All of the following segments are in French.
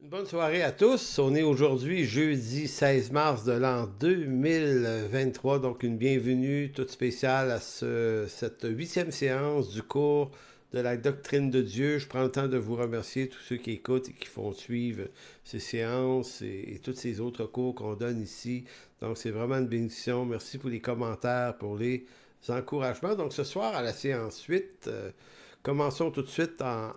Une bonne soirée à tous. On est aujourd'hui jeudi 16 mars de l'an 2023, donc une bienvenue toute spéciale à cette huitième séance du cours de la doctrine de Dieu. Je prends le temps de vous remercier tous ceux qui écoutent et qui font suivre ces séances et tous ces autres cours qu'on donne ici. Donc c'est vraiment une bénédiction. Merci pour les commentaires, pour les encouragements. Donc ce soir à la séance 8, commençons tout de suite en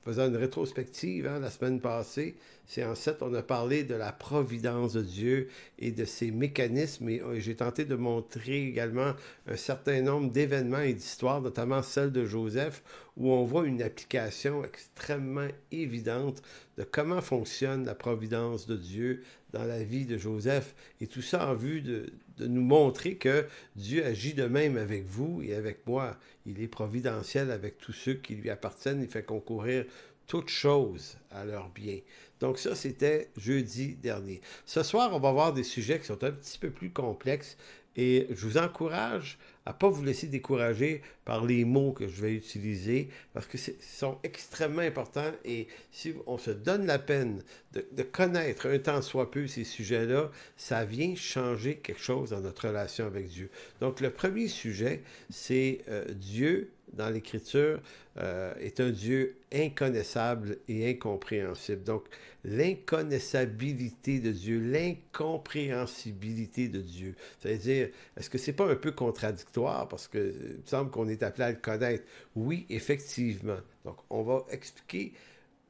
faisant une rétrospective. La semaine passée, séance 7, on a parlé de la providence de Dieu et de ses mécanismes. Et j'ai tenté de montrer également un certain nombre d'événements et d'histoires, notamment celle de Joseph, où on voit une application extrêmement évidente de comment fonctionne la providence de Dieu dans la vie de Joseph. Et tout ça en vue de nous montrer que Dieu agit de même avec vous et avec moi. Il est providentiel avec tous ceux qui lui appartiennent. Il fait concourir toutes choses à leur bien. Donc ça, c'était jeudi dernier. Ce soir, on va voir des sujets qui sont un petit peu plus complexes et je vous encourage à ne pas vous laisser décourager par les mots que je vais utiliser parce que sont extrêmement importants et si on se donne la peine de connaître un tant soit peu ces sujets-là, ça vient changer quelque chose dans notre relation avec Dieu. Donc le premier sujet, c'est Dieu dans l'Écriture est un Dieu inconnaissable et incompréhensible. Donc, l'inconnaissabilité de Dieu, l'incompréhensibilité de Dieu. C'est-à-dire, est-ce que c'est pas un peu contradictoire parce que il me semble qu'on est appelé à le connaître? Oui, effectivement. Donc, on va expliquer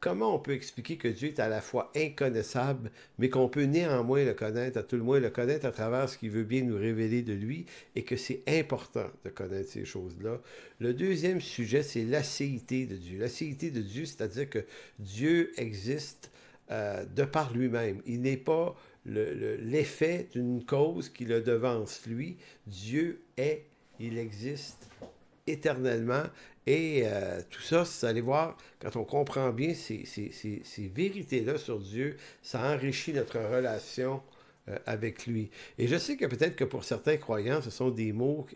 comment on peut expliquer que Dieu est à la fois inconnaissable, mais qu'on peut néanmoins le connaître, à tout le moins le connaître à travers ce qu'il veut bien nous révéler de lui, et que c'est important de connaître ces choses-là. Le deuxième sujet, c'est l'acéité de Dieu. L'acéité de Dieu, c'est-à-dire que Dieu existe de par lui-même. Il n'est pas l'effet d'une cause qui le devance lui. Dieu est, il existe éternellement. Et tout ça, vous allez voir, quand on comprend bien ces vérités-là sur Dieu, ça enrichit notre relation avec lui. Et je sais que peut-être que pour certains croyants, ce sont des mots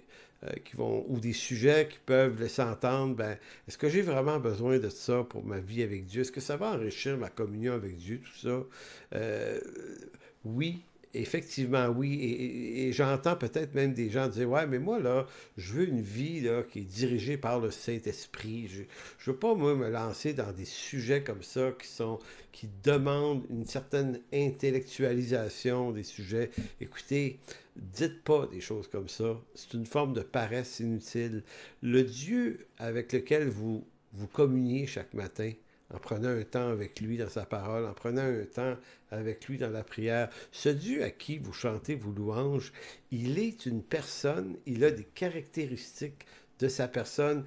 qui vont, ou des sujets qui peuvent laisser entendre, ben, est-ce que j'ai vraiment besoin de ça pour ma vie avec Dieu? Est-ce que ça va enrichir ma communion avec Dieu, tout ça? Euh, oui, effectivement, oui. Et j'entends peut-être même des gens dire, ouais, mais moi, là, je veux une vie là, qui est dirigée par le Saint-Esprit. Je ne veux pas, moi, me lancer dans des sujets comme ça qui demandent une certaine intellectualisation des sujets. Écoutez, dites pas des choses comme ça. C'est une forme de paresse inutile. Le Dieu avec lequel vous communiez chaque matin, en prenant un temps avec lui dans sa parole, en prenant un temps avec lui dans la prière. Ce Dieu à qui vous chantez vos louanges, il est une personne, il a des caractéristiques de sa personne.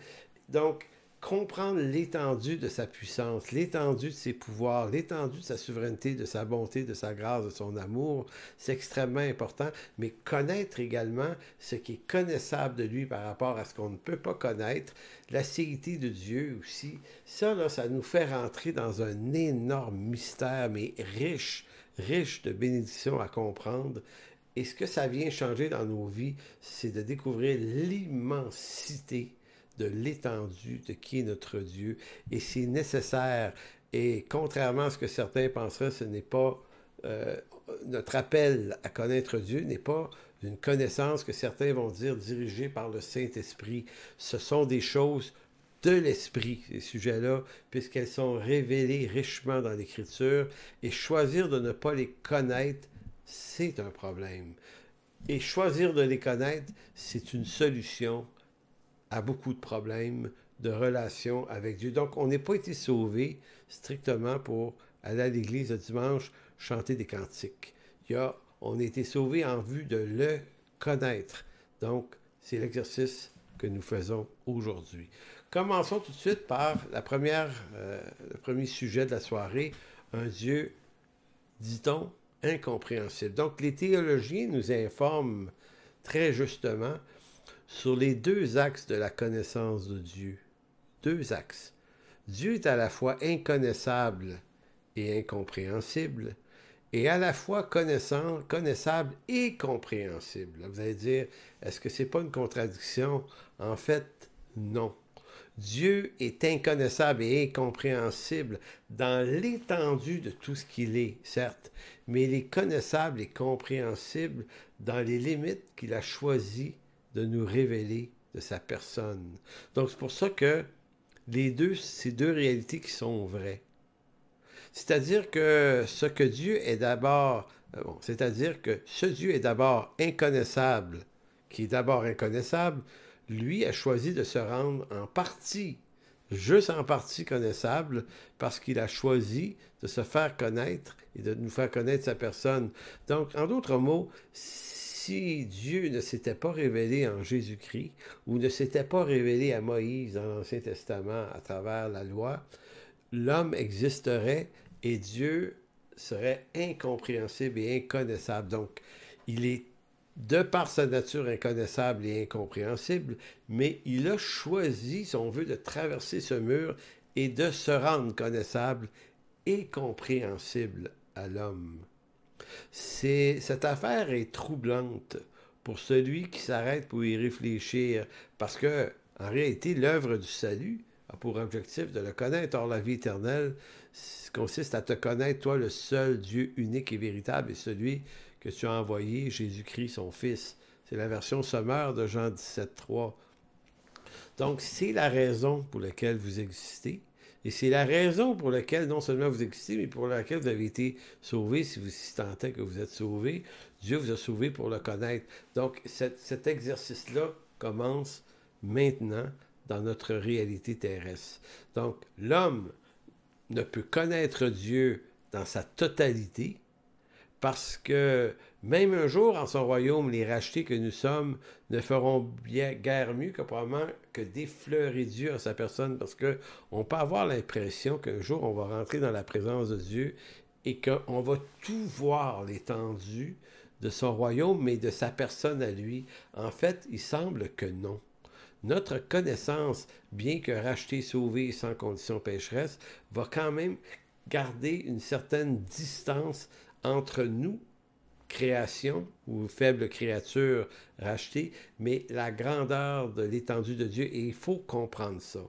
Donc, comprendre l'étendue de sa puissance, l'étendue de ses pouvoirs, l'étendue de sa souveraineté, de sa bonté, de sa grâce, de son amour, c'est extrêmement important, mais connaître également ce qui est connaissable de lui par rapport à ce qu'on ne peut pas connaître, la sécurité de Dieu aussi, ça, là, ça nous fait rentrer dans un énorme mystère, mais riche de bénédictions à comprendre. Et ce que ça vient changer dans nos vies, c'est de découvrir l'immensité de l'étendue de qui est notre Dieu. Et c'est nécessaire. Et contrairement à ce que certains penseraient, ce n'est pas notre appel à connaître Dieu n'est pas une connaissance que certains vont dire dirigée par le Saint-Esprit. Ce sont des choses de l'Esprit, ces sujets-là, puisqu'elles sont révélées richement dans l'Écriture. Et choisir de ne pas les connaître, c'est un problème. Et choisir de les connaître, c'est une solution à beaucoup de problèmes de relations avec Dieu. Donc, on n'est pas été sauvé strictement pour aller à l'église le dimanche, chanter des cantiques. On a été sauvé en vue de le connaître. Donc, c'est l'exercice que nous faisons aujourd'hui. Commençons tout de suite par le premier sujet de la soirée, un Dieu, dit-on, incompréhensible. Donc, les théologiens nous informent très justement sur les deux axes de la connaissance de Dieu. Deux axes. Dieu est à la fois inconnaissable et incompréhensible, et à la fois connaissable et compréhensible. Vous allez dire, est-ce que c'est pas une contradiction? En fait, non. Dieu est inconnaissable et incompréhensible dans l'étendue de tout ce qu'il est, certes, mais il est connaissable et compréhensible dans les limites qu'il a choisi de nous révéler de sa personne. Donc c'est pour ça que ces deux réalités qui sont vraies. C'est-à-dire que ce que Dieu est d'abord, c'est-à-dire que ce Dieu est d'abord inconnaissable, qui est d'abord inconnaissable, lui a choisi de se rendre en partie, juste en partie connaissable, parce qu'il a choisi de se faire connaître et de nous faire connaître sa personne. Donc, en d'autres mots, si Dieu ne s'était pas révélé en Jésus-Christ, ou ne s'était pas révélé à Moïse dans l'Ancien Testament à travers la loi, l'homme existerait et Dieu serait incompréhensible et inconnaissable. Donc, il est de par sa nature inconnaissable et incompréhensible, mais il a choisi, si on veut, de traverser ce mur et de se rendre connaissable et compréhensible à l'homme. Cette affaire est troublante pour celui qui s'arrête pour y réfléchir, parce que, en réalité, l'œuvre du salut a pour objectif de le connaître. Or, la vie éternelle consiste à te connaître, toi, le seul Dieu unique et véritable, et celui que tu as envoyé, Jésus-Christ, son Fils. C'est la version sommaire de Jean 17,3. Donc, c'est la raison pour laquelle vous existez. Et c'est la raison pour laquelle, non seulement vous existez, mais pour laquelle vous avez été sauvés, si tant est que vous êtes sauvés. Dieu vous a sauvés pour le connaître. Donc, cet exercice-là commence maintenant dans notre réalité terrestre. Donc, l'homme ne peut connaître Dieu dans sa totalité, parce que même un jour, en son royaume, les rachetés que nous sommes ne feront guère mieux que probablement que d'effleurer Dieu en sa personne, parce qu'on peut avoir l'impression qu'un jour, on va rentrer dans la présence de Dieu et qu'on va tout voir l'étendue de son royaume, mais de sa personne à lui. En fait, il semble que non. Notre connaissance, bien que rachetée, sauvée et sans condition pécheresse, va quand même garder une certaine distance entre nous, création ou faible créature rachetée, mais la grandeur de l'étendue de Dieu, et il faut comprendre ça.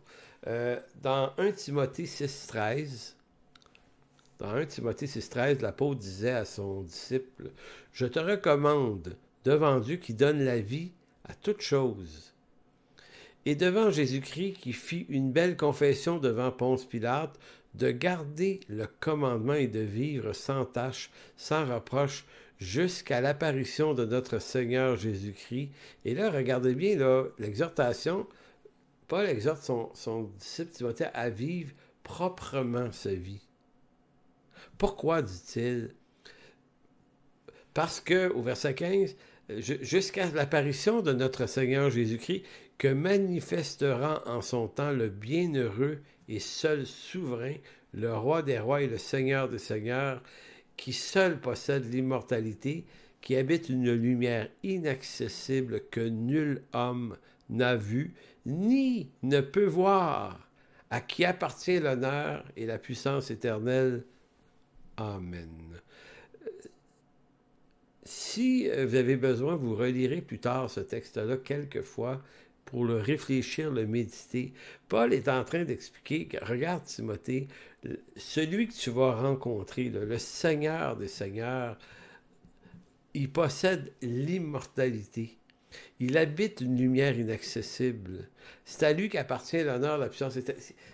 Dans 1 Timothée 6,13, l'apôtre disait à son disciple, « Je te recommande, devant Dieu qui donne la vie à toute chose, et devant Jésus-Christ qui fit une belle confession devant Ponce Pilate, de garder le commandement et de vivre sans tache, sans reproche, jusqu'à l'apparition de notre Seigneur Jésus-Christ. » Et là, regardez bien l'exhortation. Paul exhorte son disciple Timothée à vivre proprement sa vie. Pourquoi, dit-il? Parce que, au verset 15, jusqu'à l'apparition de notre Seigneur Jésus-Christ, que manifestera en son temps le bienheureux et seul souverain, le roi des rois et le seigneur des seigneurs, qui seul possède l'immortalité, qui habite une lumière inaccessible que nul homme n'a vue, ni ne peut voir, à qui appartient l'honneur et la puissance éternelle. Amen. Si vous avez besoin, vous relirez plus tard ce texte-là quelques fois pour le réfléchir, le méditer. Paul est en train d'expliquer que, regarde Timothée, celui que tu vas rencontrer, le Seigneur des Seigneurs, il possède l'immortalité. Il habite une lumière inaccessible. C'est à lui qu'appartient l'honneur, la puissance.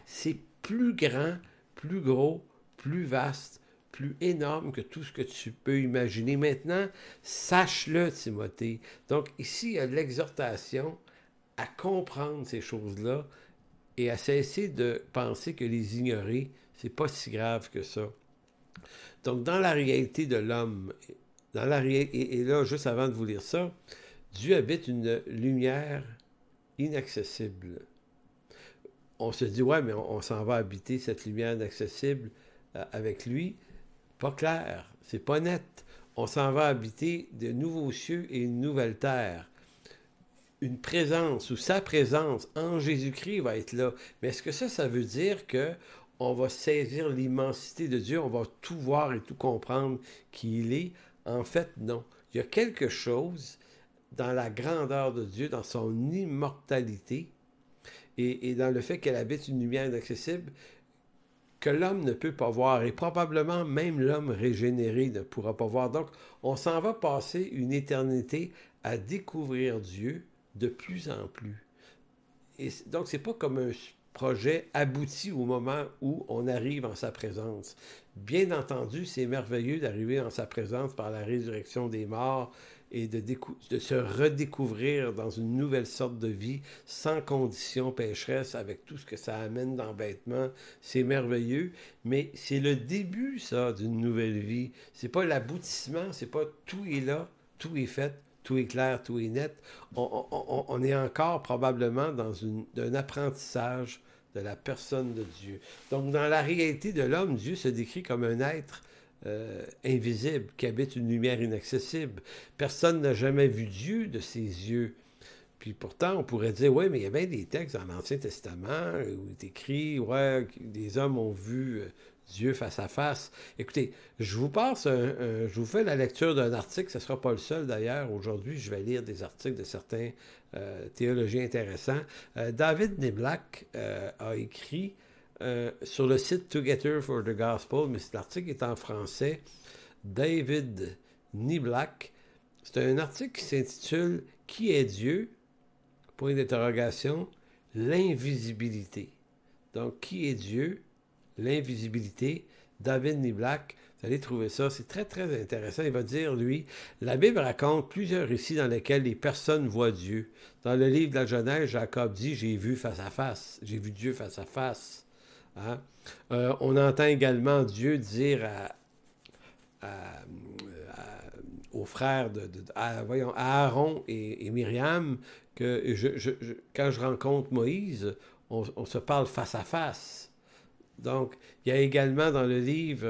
C'est plus grand, plus gros, plus vaste, plus énorme que tout ce que tu peux imaginer. Maintenant, sache-le, Timothée. Donc, ici, il y a l'exhortation à comprendre ces choses-là et à cesser de penser que les ignorer, c'est pas si grave que ça. Donc, dans la réalité de l'homme, et là, juste avant de vous lire ça, Dieu habite une lumière inaccessible. On se dit, ouais, mais on s'en va habiter cette lumière inaccessible avec lui. Pas clair, c'est pas net. On s'en va habiter de nouveaux cieux et une nouvelle terre. Une présence ou sa présence en Jésus-Christ va être là. Mais est-ce que ça veut dire que on va saisir l'immensité de Dieu, on va tout voir et tout comprendre qui il est? En fait, non. Il y a quelque chose dans la grandeur de Dieu, dans son immortalité, et dans le fait qu'elle habite une lumière inaccessible que l'homme ne peut pas voir, et probablement même l'homme régénéré ne pourra pas voir. Donc, on s'en va passer une éternité à découvrir Dieu de plus en plus. Et donc, c'est pas comme un projet abouti au moment où on arrive en sa présence. Bien entendu, c'est merveilleux d'arriver en sa présence par la résurrection des morts et de se redécouvrir dans une nouvelle sorte de vie, sans condition pécheresse, avec tout ce que ça amène d'embêtement. C'est merveilleux, mais c'est le début, ça, d'une nouvelle vie. C'est pas l'aboutissement, c'est pas tout est là, tout est fait, tout est clair, tout est net. On est encore probablement dans un apprentissage de la personne de Dieu. Donc, dans la réalité de l'homme, Dieu se décrit comme un être invisible, qui habite une lumière inaccessible. Personne n'a jamais vu Dieu de ses yeux. Puis pourtant, on pourrait dire, oui, mais il y a bien des textes dans l'Ancien Testament où il est écrit, ouais, des hommes ont vu Dieu face à face. Écoutez, je vous fais la lecture d'un article, ce ne sera pas le seul d'ailleurs. Aujourd'hui, je vais lire des articles de certains théologiens intéressants. David Niblack a écrit sur le site Together for the Gospel, mais cet article est en français. David Niblack, c'est un article qui s'intitule « Qui est Dieu? » Point d'interrogation, l'invisibilité. Donc, qui est Dieu? L'invisibilité. David Niblack, vous allez trouver ça, c'est très, très intéressant. Il va dire, lui, la Bible raconte plusieurs récits dans lesquels les personnes voient Dieu. Dans le livre de la Genèse, Jacob dit, j'ai vu face à face, j'ai vu Dieu face à face. Hein? On entend également Dieu dire aux frères à Aaron et Myriam que quand je rencontre Moïse, on se parle face à face. Donc, il y a également dans le livre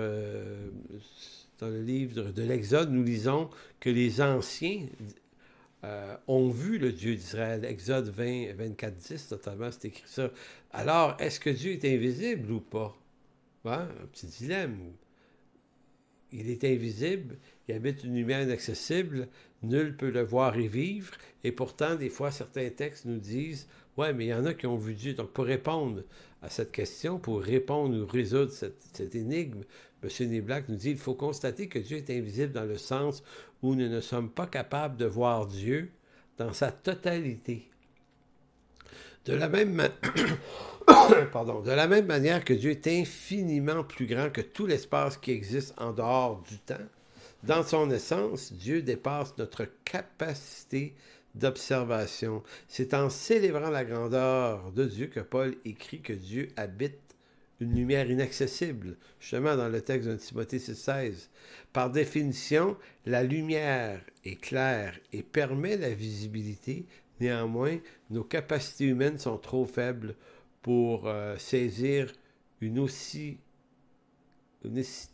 de l'Exode, nous lisons que les anciens ont vu le Dieu d'Israël. Exode 20, 24, 10, notamment, c'est écrit ça. Alors, est-ce que Dieu est invisible ou pas? Hein? Un petit dilemme. Il est invisible, il habite une lumière inaccessible, nul peut le voir et vivre, et pourtant, des fois, certains textes nous disent « Ouais, mais il y en a qui ont vu Dieu. » Donc, pour répondre à cette question, pour répondre ou résoudre cette énigme, M. Niblack nous dit « Il faut constater que Dieu est invisible dans le sens où nous ne sommes pas capables de voir Dieu dans sa totalité. » De la même de la même manière que Dieu est infiniment plus grand que tout l'espace qui existe en dehors du temps, dans son essence, Dieu dépasse notre capacité d'observation. C'est en célébrant la grandeur de Dieu que Paul écrit que Dieu habite une lumière inaccessible, justement dans le texte de Timothée 6,16. Par définition, la lumière est claire et permet la visibilité. Néanmoins, nos capacités humaines sont trop faibles pour saisir une aussi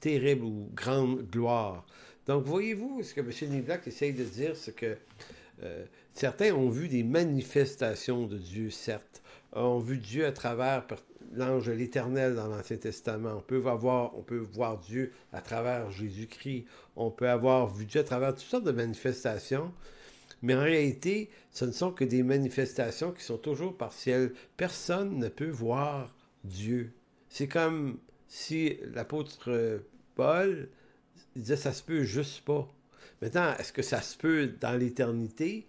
terrible ou grande gloire. Donc, voyez-vous, ce que M. Niblack essaye de dire, c'est que certains ont vu des manifestations de Dieu, certes, ont vu Dieu à travers l'ange de l'Éternel dans l'Ancien Testament. On peut voir Dieu à travers Jésus-Christ. On peut avoir vu Dieu à travers toutes sortes de manifestations. Mais en réalité, ce ne sont que des manifestations qui sont toujours partielles. Personne ne peut voir Dieu. C'est comme si l'apôtre Paul disait « ça se peut juste pas ». Maintenant, est-ce que ça se peut dans l'éternité?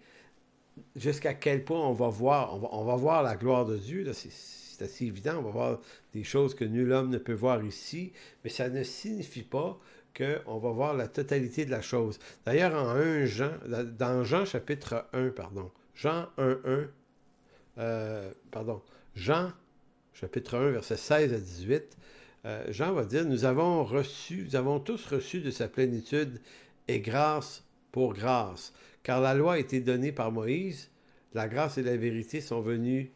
Jusqu'à quel point on va voir la gloire de Dieu? Là, c'est assez évident, on va voir des choses que nul homme ne peut voir ici, mais ça ne signifie pas qu'on va voir la totalité de la chose. D'ailleurs, dans Jean chapitre 1, Jean 1, Jean chapitre 1, versets 16 à 18, Jean va dire, nous avons tous reçu de sa plénitude et grâce pour grâce. Car la loi a été donnée par Moïse, la grâce et la vérité sont venues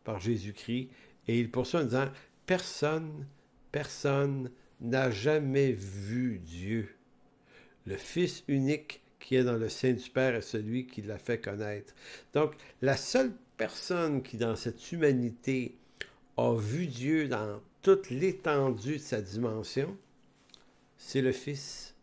par Jésus-Christ. Et il poursuit en disant, personne n'a jamais vu Dieu. Le Fils unique qui est dans le sein du Père est celui qui l'a fait connaître. Donc, la seule personne qui, dans cette humanité, a vu Dieu dans toute l'étendue de sa dimension, c'est le Fils,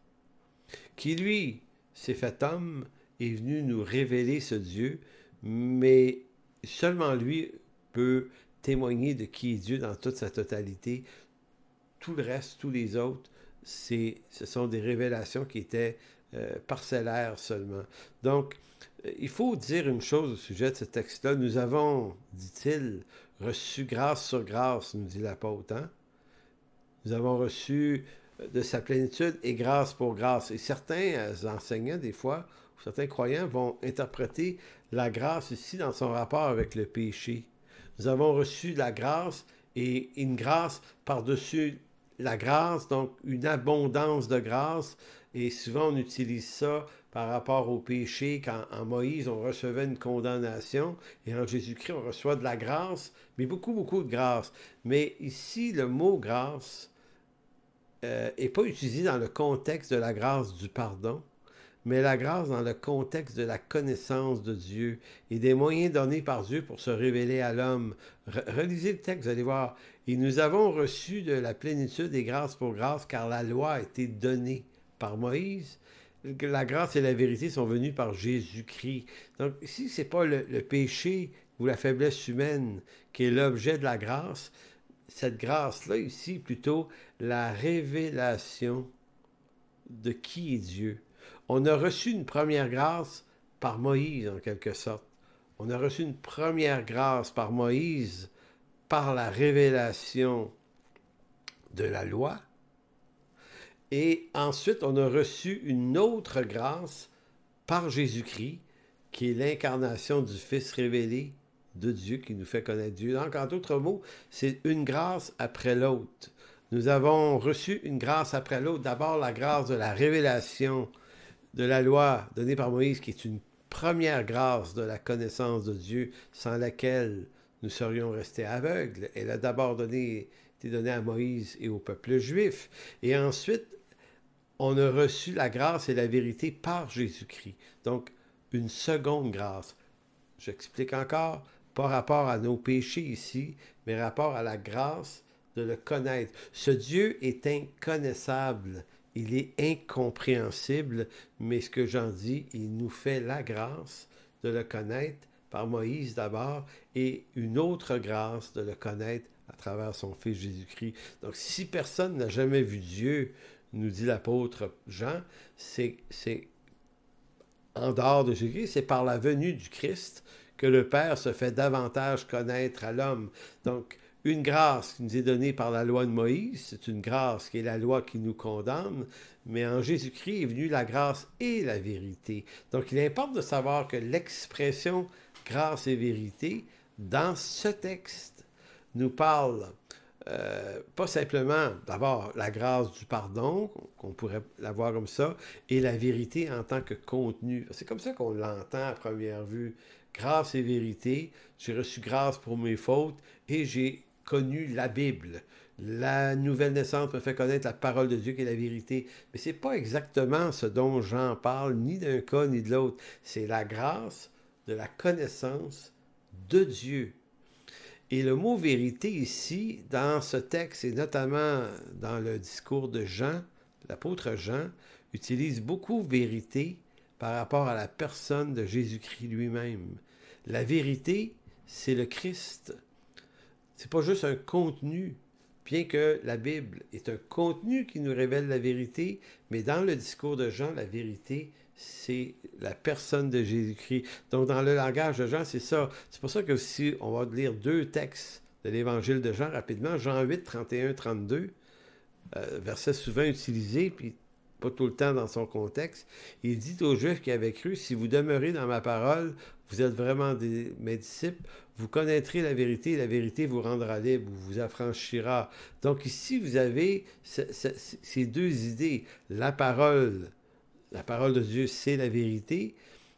qui, lui, s'est fait homme, est venu nous révéler ce Dieu, mais seulement lui peut témoigner de qui est Dieu dans toute sa totalité. Tout le reste, tous les autres, ce sont des révélations qui étaient parcellaires seulement. Donc, il faut dire une chose au sujet de ce texte-là. Nous avons, dit-il, reçu grâce sur grâce, nous dit l'apôtre. Hein? Nous avons reçu de sa plénitude et grâce pour grâce. Et certains enseignants, des fois, ou certains croyants, vont interpréter la grâce ici dans son rapport avec le péché. Nous avons reçu la grâce et une grâce par-dessus la grâce, donc une abondance de grâce. Et souvent, on utilise ça par rapport au péché, quand en Moïse, on recevait une condamnation, et en Jésus-Christ, on reçoit de la grâce, mais beaucoup, beaucoup de grâce. Mais ici, le mot grâce n'est pas utilisé dans le contexte de la grâce du pardon, mais la grâce dans le contexte de la connaissance de Dieu et des moyens donnés par Dieu pour se révéler à l'homme. Relisez le texte, vous allez voir. Et nous avons reçu de la plénitude et grâce pour grâce, car la loi a été donnée par Moïse. La grâce et la vérité sont venues par Jésus-Christ. Donc ici, ce n'est pas le péché ou la faiblesse humaine qui est l'objet de la grâce. Cette grâce-là, ici, plutôt la révélation de qui est Dieu. On a reçu une première grâce par Moïse, en quelque sorte. On a reçu une première grâce par Moïse par la révélation de la loi. Et ensuite, on a reçu une autre grâce par Jésus-Christ, qui est l'incarnation du Fils révélé de Dieu, qui nous fait connaître Dieu. Donc, en d'autres mots, c'est une grâce après l'autre. Nous avons reçu une grâce après l'autre. D'abord, la grâce de la révélation de la loi donnée par Moïse, qui est une première grâce de la connaissance de Dieu, sans laquelle nous serions restés aveugles. Elle a d'abord été donnée à Moïse et au peuple juif. Et ensuite, on a reçu la grâce et la vérité par Jésus-Christ. Donc, une seconde grâce. J'explique encore, pas rapport à nos péchés ici, mais rapport à la grâce de le connaître. Ce Dieu est inconnaissable, il est incompréhensible, mais ce que j'en dis, il nous fait la grâce de le connaître par Moïse d'abord, et une autre grâce de le connaître à travers son Fils Jésus-Christ. Donc, si personne n'a jamais vu Dieu, nous dit l'apôtre Jean, c'est en dehors de Jésus-Christ, c'est par la venue du Christ que le Père se fait davantage connaître à l'homme. Donc, une grâce qui nous est donnée par la loi de Moïse, c'est une grâce qui est la loi qui nous condamne, mais en Jésus-Christ est venue la grâce et la vérité. Donc, il importe de savoir que l'expression grâce et vérité, dans ce texte, nous parle pas simplement, d'abord, la grâce du pardon, qu'on pourrait l'avoir comme ça, et la vérité en tant que contenu. C'est comme ça qu'on l'entend à première vue. Grâce et vérité, j'ai reçu grâce pour mes fautes et j'ai connu la Bible. La nouvelle naissance me fait connaître la parole de Dieu qui est la vérité. Mais ce n'est pas exactement ce dont Jean parle, ni d'un cas ni de l'autre. C'est la grâce de la connaissance de Dieu. Et le mot vérité ici, dans ce texte, et notamment dans le discours de Jean, l'apôtre Jean, utilise beaucoup vérité par rapport à la personne de Jésus-Christ lui-même. La vérité, c'est le Christ. C'est pas juste un contenu, bien que la Bible est un contenu qui nous révèle la vérité, mais dans le discours de Jean, la vérité, c'est la personne de Jésus-Christ. Donc, dans le langage de Jean, c'est ça. C'est pour ça que si on va lire deux textes de l'Évangile de Jean rapidement, Jean 8, 31, 32, verset souvent utilisé, puis pas tout le temps dans son contexte. Il dit aux Juifs qui avaient cru, si vous demeurez dans ma parole, vous êtes vraiment mes disciples, vous connaîtrez la vérité et la vérité vous rendra libre, vous affranchira. Donc ici, vous avez ces deux idées. La parole de Dieu, c'est la vérité.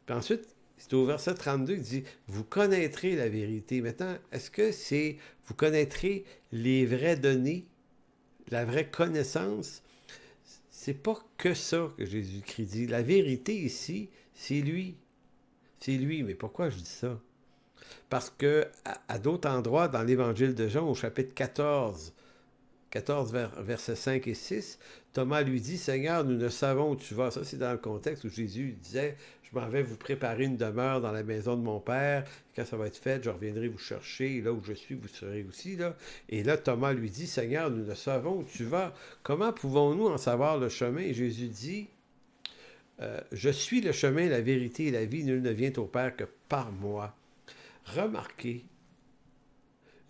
Puis ensuite, c'est au verset 32, il dit, vous connaîtrez la vérité. Maintenant, est-ce que c'est, vous connaîtrez les vraies données, la vraie connaissance? C'est pas que ça que Jésus-Christ dit. La vérité ici, c'est lui. C'est lui. Mais pourquoi je dis ça? Parce que à d'autres endroits dans l'Évangile de Jean, au chapitre 14, 14, versets 5 et 6, Thomas lui dit, « Seigneur, nous ne savons où tu vas. » Ça, c'est dans le contexte où Jésus disait, « Je m'en vais vous préparer une demeure dans la maison de mon Père. Quand ça va être fait, je reviendrai vous chercher. Et là où je suis, vous serez aussi. » là. Et là, Thomas lui dit, « Seigneur, nous ne savons où tu vas. Comment pouvons-nous en savoir le chemin? » Et Jésus dit, « Je suis le chemin, la vérité et la vie. Nul ne vient au Père que par moi. » Remarquez,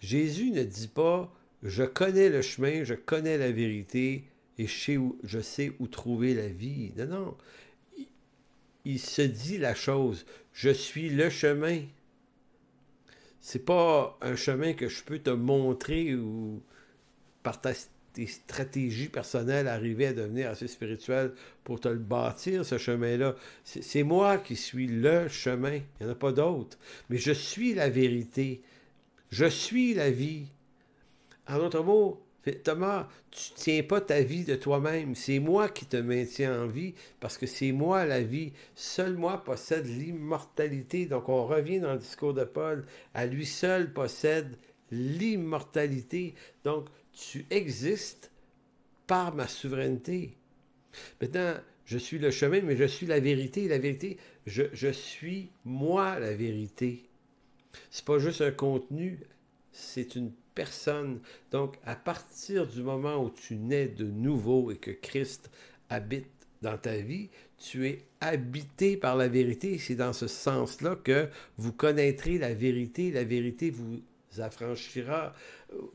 Jésus ne dit pas, « Je connais le chemin, je connais la vérité et je sais où trouver la vie. » Non, non. Il se dit la chose, « Je suis le chemin. » C'est pas un chemin que je peux te montrer ou par tes stratégies personnelles arriver à devenir assez spirituel pour te le bâtir, ce chemin-là. C'est moi qui suis le chemin. Il n'y en a pas d'autre. Mais je suis la vérité. Je suis la vie. En d'autres mots, Thomas, tu ne tiens pas ta vie de toi-même. C'est moi qui te maintiens en vie parce que c'est moi la vie. Seul moi possède l'immortalité. Donc on revient dans le discours de Paul. À lui seul possède l'immortalité. Donc tu existes par ma souveraineté. Maintenant, je suis le chemin, mais je suis la vérité. La vérité, je suis moi la vérité. C'est pas juste un contenu, c'est une personne. Donc, à partir du moment où tu nais de nouveau et que Christ habite dans ta vie, tu es habité par la vérité. C'est dans ce sens-là que vous connaîtrez la vérité. La vérité vous affranchira.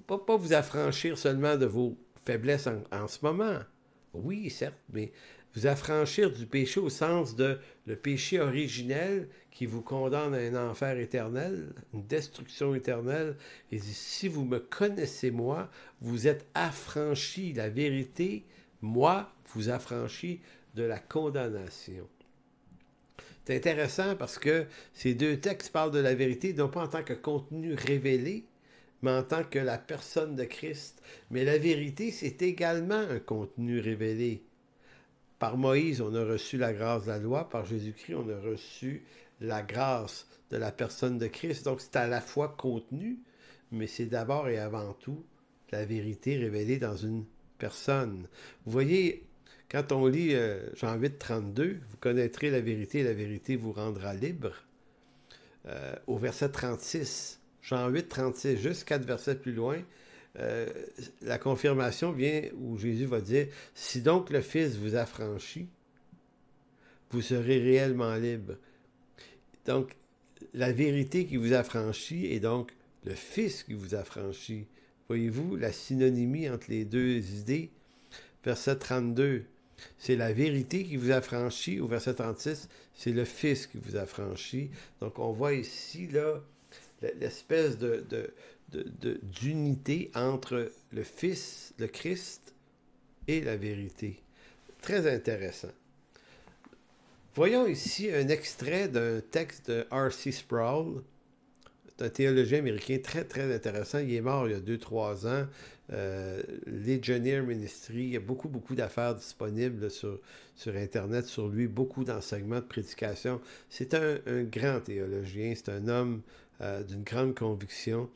Pas vous affranchir seulement de vos faiblesses en ce moment. Oui, certes, mais vous affranchir du péché au sens de le péché originel qui vous condamne à un enfer éternel, une destruction éternelle. Et si vous me connaissez moi, vous êtes affranchis. La vérité, moi, vous affranchis de la condamnation. C'est intéressant parce que ces deux textes parlent de la vérité, non pas en tant que contenu révélé, mais en tant que la personne de Christ. Mais la vérité, c'est également un contenu révélé. Par Moïse, on a reçu la grâce de la loi. Par Jésus-Christ, on a reçu la grâce de la personne de Christ. Donc, c'est à la fois contenu, mais c'est d'abord et avant tout la vérité révélée dans une personne. Vous voyez, quand on lit Jean 8, 32, vous connaîtrez la vérité vous rendra libre. Au verset 36, Jean 8, 36, juste 4 versets plus loin, la confirmation vient où Jésus va dire, « Si donc le Fils vous affranchit, vous serez réellement libre. » Donc, la vérité qui vous affranchit est donc le Fils qui vous affranchit. Voyez-vous la synonymie entre les deux idées? Verset 32, c'est la vérité qui vous affranchit. Au verset 36, c'est le Fils qui vous affranchit. Donc, on voit ici là l'espèce d'unité entre le Fils, le Christ et la vérité. Très intéressant. Voyons ici un extrait d'un texte de R.C. Sproul. C'est un théologien américain très, très intéressant. Il est mort il y a 2-3 ans. Legionnaire Ministry. Il y a beaucoup, beaucoup d'affaires disponibles sur Internet sur lui. Beaucoup d'enseignements, de prédications. C'est un grand théologien. C'est un homme d'une grande conviction.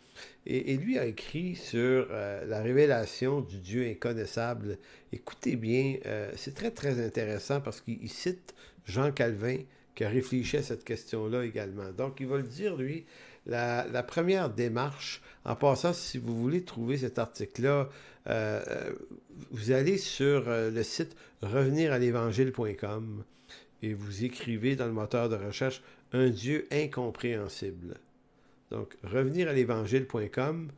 Et lui a écrit sur la révélation du Dieu inconnaissable. Écoutez bien, c'est très, très intéressant parce qu'il cite Jean Calvin qui a réfléchi à cette question-là également. Donc, il va le dire, lui, la première démarche, en passant, si vous voulez trouver cet article-là, vous allez sur le site reveniralévangile.com et vous écrivez dans le moteur de recherche « Un Dieu incompréhensible ». Donc, reveniralévangile.com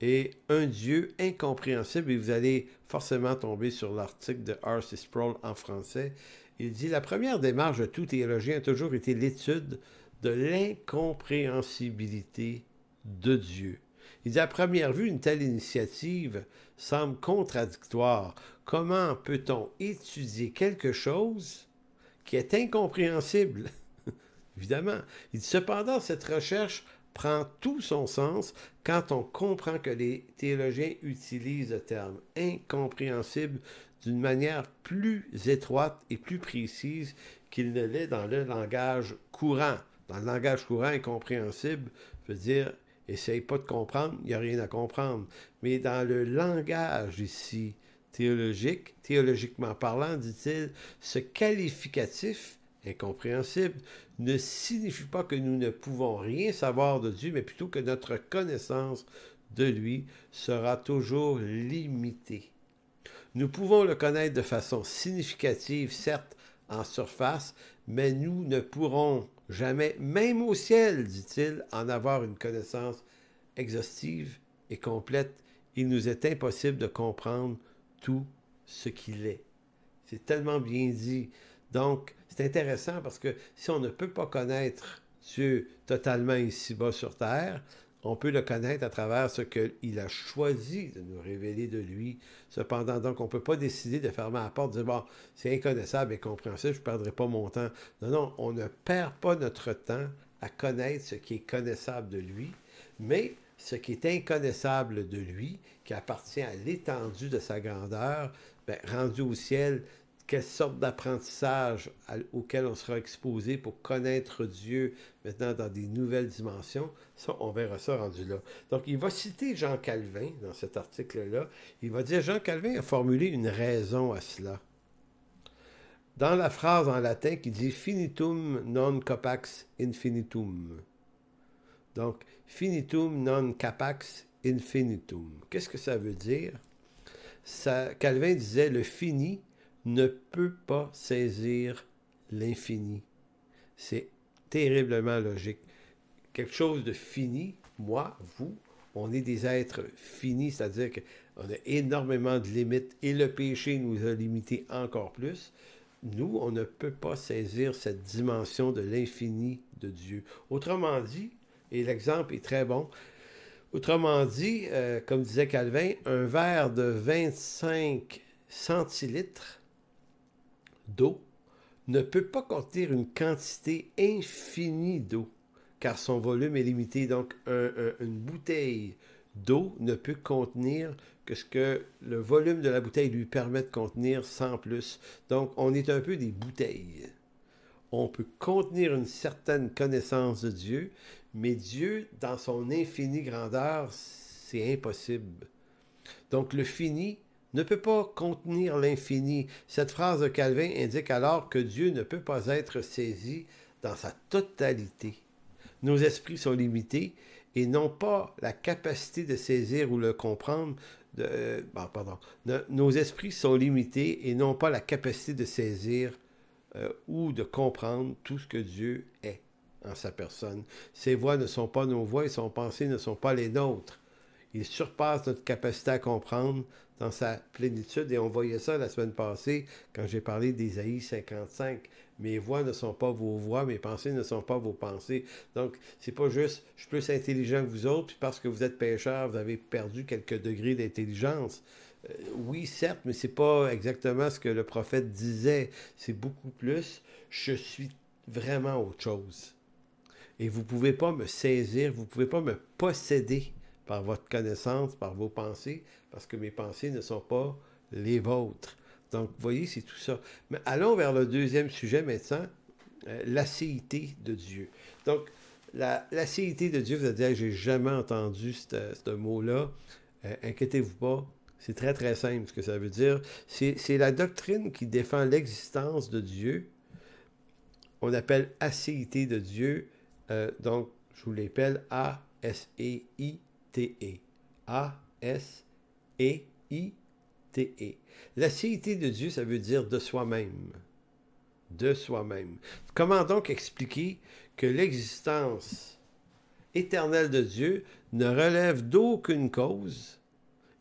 et un Dieu incompréhensible, et vous allez forcément tomber sur l'article de R.C. Sproul en français. Il dit « La première démarche de tout théologien a toujours été l'étude de l'incompréhensibilité de Dieu. » Il dit « À première vue, une telle initiative semble contradictoire. Comment peut-on étudier quelque chose qui est incompréhensible? » Évidemment. Il dit « Cependant, cette recherche prend tout son sens quand on comprend que les théologiens utilisent le terme incompréhensible d'une manière plus étroite et plus précise qu'il ne l'est dans le langage courant. Dans le langage courant, incompréhensible veut dire Essaye pas de comprendre, il n'y a rien à comprendre. Mais dans le langage ici, théologiquement parlant, dit-il, ce qualificatif incompréhensible ne signifie pas que nous ne pouvons rien savoir de Dieu, mais plutôt que notre connaissance de lui sera toujours limitée. Nous pouvons le connaître de façon significative, certes en surface, mais nous ne pourrons jamais, même au ciel, dit-il, en avoir une connaissance exhaustive et complète. Il nous est impossible de comprendre tout ce qu'il est. C'est tellement bien dit. Donc, c'est intéressant parce que si on ne peut pas connaître Dieu totalement ici-bas sur terre, on peut le connaître à travers ce qu'il a choisi de nous révéler de lui. Cependant, donc, on ne peut pas décider de fermer la porte, de dire, bon, c'est inconnaissable, incompréhensible, je ne perdrai pas mon temps. Non, non, on ne perd pas notre temps à connaître ce qui est connaissable de lui, mais ce qui est inconnaissable de lui, qui appartient à l'étendue de sa grandeur, bien, rendu au ciel, quelle sorte d'apprentissage auquel on sera exposé pour connaître Dieu maintenant dans des nouvelles dimensions, ça, on verra ça rendu là. Donc, il va citer Jean Calvin dans cet article-là. Il va dire, Jean Calvin a formulé une raison à cela. Dans la phrase en latin qui dit « finitum non capax infinitum ». Donc, finitum non capax infinitum. Qu'est-ce que ça veut dire? Calvin disait, le fini ne peut pas saisir l'infini. C'est terriblement logique. Quelque chose de fini, moi, vous, on est des êtres finis, c'est-à-dire qu'on a énormément de limites et le péché nous a limités encore plus. Nous, on ne peut pas saisir cette dimension de l'infini de Dieu. Autrement dit, et l'exemple est très bon, autrement dit, comme disait Calvin, un verre de 25 centilitres d'eau ne peut pas contenir une quantité infinie d'eau, car son volume est limité. Donc, une bouteille d'eau ne peut contenir que ce que le volume de la bouteille lui permet de contenir sans plus. Donc, on est un peu des bouteilles. On peut contenir une certaine connaissance de Dieu, mais Dieu, dans son infinie grandeur, c'est impossible. Donc, le fini ne peut pas contenir l'infini. Cette phrase de Calvin indique alors que Dieu ne peut pas être saisi dans sa totalité. Nos esprits sont limités et n'ont pas la capacité de saisir ou le comprendre. Nos esprits sont limités et n'ont pas la capacité de saisir ou de comprendre tout ce que Dieu est en sa personne. Ses voix ne sont pas nos voix et son pensées ne sont pas les nôtres. Il surpasse notre capacité à comprendre dans sa plénitude. Et on voyait ça la semaine passée quand j'ai parlé d'Ésaïe 55. Mes voix ne sont pas vos voix, mes pensées ne sont pas vos pensées. Donc, c'est pas juste je suis plus intelligent que vous autres, puis parce que vous êtes pécheurs, vous avez perdu quelques degrés d'intelligence. Oui, certes, mais c'est pas exactement ce que le prophète disait. C'est beaucoup plus je suis vraiment autre chose. Et vous ne pouvez pas me saisir, vous ne pouvez pas me posséder par votre connaissance, par vos pensées, parce que mes pensées ne sont pas les vôtres. Donc, vous voyez, c'est tout ça. Mais allons vers le deuxième sujet maintenant, l'acéité de Dieu. Donc, l'acéité de Dieu, vous allez dire, j'ai jamais entendu ce mot-là. Inquiétez-vous pas, c'est très très simple ce que ça veut dire. C'est la doctrine qui défend l'existence de Dieu. On appelle acéité de Dieu, donc je vous l'appelle A-S-E-I-T-E. A-S-E-I-T-E. L'acéité de Dieu, ça veut dire de soi-même. De soi-même. Comment donc expliquer que l'existence éternelle de Dieu ne relève d'aucune cause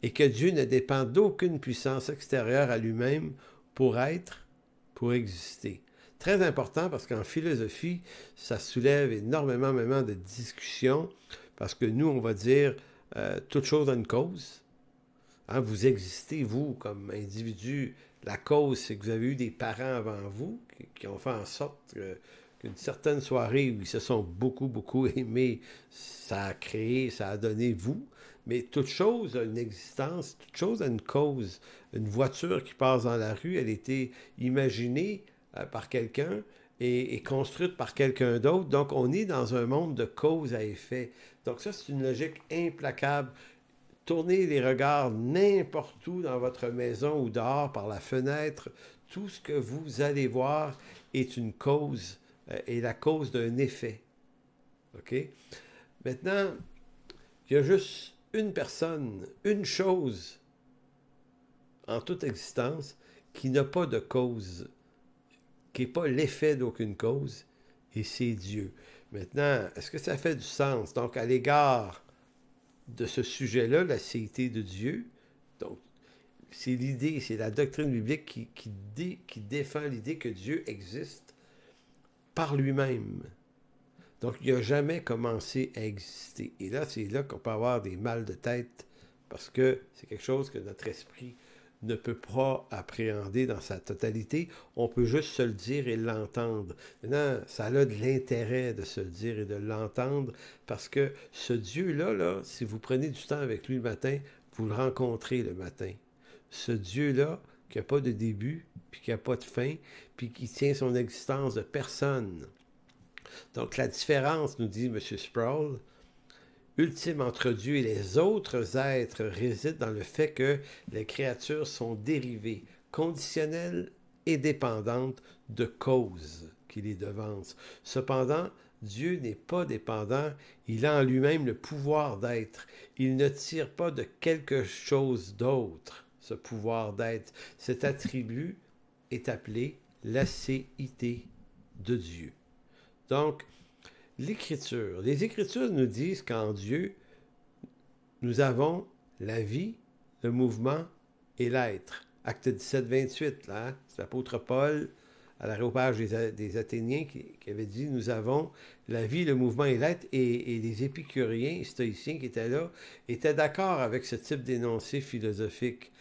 et que Dieu ne dépend d'aucune puissance extérieure à lui-même pour être, pour exister? Très important parce qu'en philosophie, ça soulève énormément de discussions parce que nous, on va dire toute chose a une cause. Hein, vous existez, vous, comme individu. La cause, c'est que vous avez eu des parents avant vous qui ont fait en sorte qu'une certaine soirée où ils se sont beaucoup aimés, ça a créé, ça a donné vous. Mais toute chose a une existence, toute chose a une cause. Une voiture qui passe dans la rue, elle a été imaginée par quelqu'un et construite par quelqu'un d'autre. Donc, on est dans un monde de cause à effet. Donc ça, c'est une logique implacable. Tournez les regards n'importe où dans votre maison ou dehors par la fenêtre. Tout ce que vous allez voir est une cause, est la cause d'un effet. OK? Maintenant, il y a juste une personne, une chose en toute existence qui n'a pas de cause, qui n'est pas l'effet d'aucune cause, et c'est Dieu. Maintenant, est-ce que ça fait du sens? Donc, à l'égard de ce sujet-là, la céité de Dieu, donc, c'est l'idée, c'est la doctrine biblique qui défend l'idée que Dieu existe par lui-même. Donc, il n'a jamais commencé à exister. Et là, c'est là qu'on peut avoir des mal de tête, parce que c'est quelque chose que notre esprit ne peut pas appréhender dans sa totalité. On peut juste se le dire et l'entendre. Maintenant, ça a de l'intérêt de se le dire et de l'entendre, parce que ce Dieu-là, là, si vous prenez du temps avec lui le matin, vous le rencontrez le matin. Ce Dieu-là, qui n'a pas de début, puis qui n'a pas de fin, puis qui tient son existence de personne. Donc, la différence, nous dit M. Sproul, ultime entre Dieu et les autres êtres réside dans le fait que les créatures sont dérivées, conditionnelles et dépendantes de causes qui les devancent. Cependant, Dieu n'est pas dépendant, il a en lui-même le pouvoir d'être. Il ne tire pas de quelque chose d'autre, ce pouvoir d'être. Cet attribut est appelé l'acéité de Dieu. Donc, les Écritures nous disent qu'en Dieu, nous avons la vie, le mouvement et l'être. Acte 17, 28, là, hein? C'est l'apôtre Paul, à l'aréopage des Athéniens, qui avait dit, nous avons la vie, le mouvement et l'être, et les épicuriens, les stoïciens qui étaient là, étaient d'accord avec ce type d'énoncé philosophique.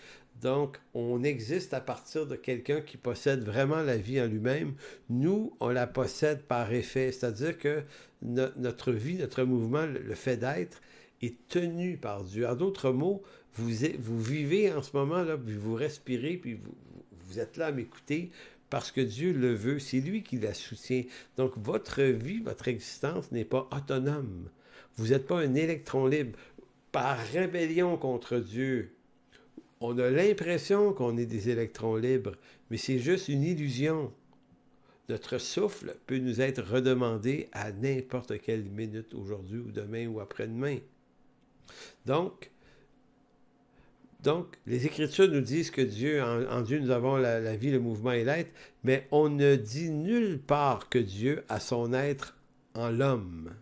Donc, on existe à partir de quelqu'un qui possède vraiment la vie en lui-même. Nous, on la possède par effet. C'est-à-dire que notre vie, notre mouvement, le fait d'être, est tenu par Dieu. En d'autres mots, vous vivez en ce moment, là, puis vous respirez, puis vous êtes là à m'écouter parce que Dieu le veut. C'est lui qui la soutient. Donc, votre vie, votre existence n'est pas autonome. Vous n'êtes pas un électron libre. Par rébellion contre Dieu, on a l'impression qu'on est des électrons libres, mais c'est juste une illusion. Notre souffle peut nous être redemandé à n'importe quelle minute, aujourd'hui ou demain ou après-demain. Donc, les Écritures nous disent que Dieu, en Dieu, nous avons la vie, le mouvement et l'être, mais on ne dit nulle part que Dieu a son être en l'homme.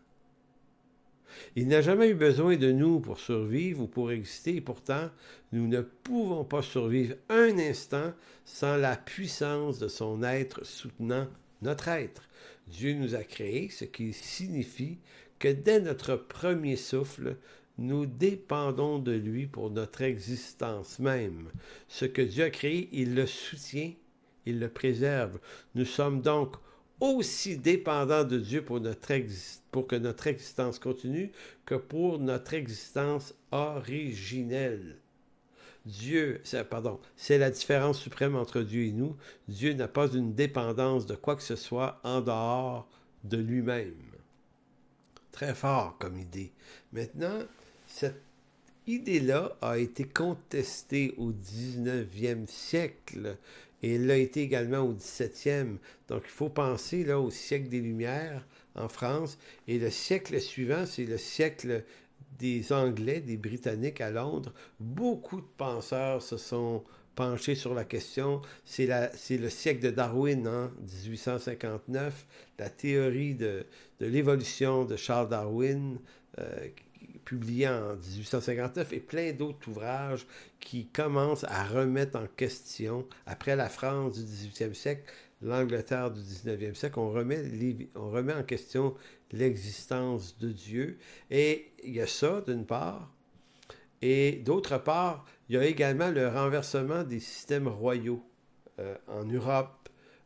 Il n'a jamais eu besoin de nous pour survivre ou pour exister, et pourtant, nous ne pouvons pas survivre un instant sans la puissance de son être soutenant notre être. Dieu nous a créés, ce qui signifie que dès notre premier souffle, nous dépendons de lui pour notre existence même. Ce que Dieu a créé, il le soutient, il le préserve. Nous sommes donc aussi dépendants de Dieu pour que notre existence continue que pour notre existence originelle. C'est la différence suprême entre Dieu et nous. Dieu n'a pas une dépendance de quoi que ce soit en dehors de lui-même. Très fort comme idée. Maintenant, cette idée-là a été contestée au 19e siècle et elle l'a été également au 17e. Donc, il faut penser là, au siècle des Lumières en France. Et le siècle suivant, c'est le siècle des Anglais, des Britanniques à Londres. Beaucoup de penseurs se sont penchés sur la question. C'est le siècle de Darwin, en 1859, la théorie de l'évolution de Charles Darwin, publié en 1859, et plein d'autres ouvrages qui commencent à remettre en question, après la France du 18e siècle, l'Angleterre du 19e siècle, on remet en question l'existence de Dieu. Et il y a ça, d'une part. Et d'autre part, il y a également le renversement des systèmes royaux en Europe.